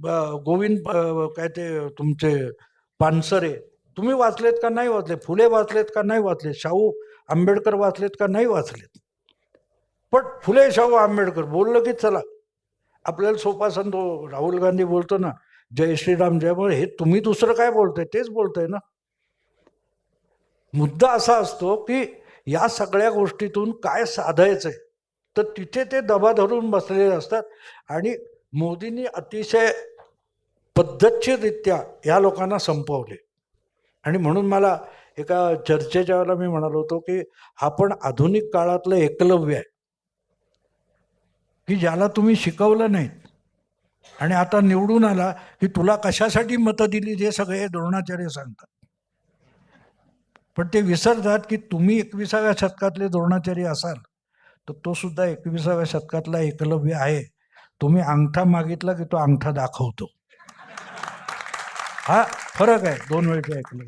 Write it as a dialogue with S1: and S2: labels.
S1: गोविंद काय ते तुमचे पानसरे, तुम्ही वाचलेत का नाही वाचले? फुले वाचलेत का नाही वाचले? शाहू आंबेडकर वाचलेत का नाही वाचलेत? पण फुले शाहू आंबेडकर बोललं की चला आपल्याला सोपा संतो. राहुल गांधी बोलतो ना जय श्रीराम जय, बोल हे तुम्ही दुसरं काय बोलताय तेच बोलताय ना. मुद्दा असा असतो की या सगळ्या गोष्टीतून काय साधायचंय, तर तिथे ते दबा धरून बसलेले असतात. आणि मोदींनी अतिशय पद्धतशीररित्या या लोकांना संपवले. आणि म्हणून मला एका चर्चेच्या वेळेला मी म्हणालो होतो की हा पण आधुनिक काळातलं एकलव्य आहे की ज्याला तुम्ही शिकवलं नाहीत आणि आता निवडून आला की तुला कशासाठी मतं दिली हे सगळे द्रोणाचार्य सांगतात. पण ते विसरतात की तुम्ही 21व्या शतकातले द्रोणाचार्य असाल तर तो सुद्धा 21व्या शतकातला एकलव्य आहे. तुम्ही अंगठा मागितला की तो अंगठा दाखवतो. हा फरक आहे दोन वेळच्या एकलव्य.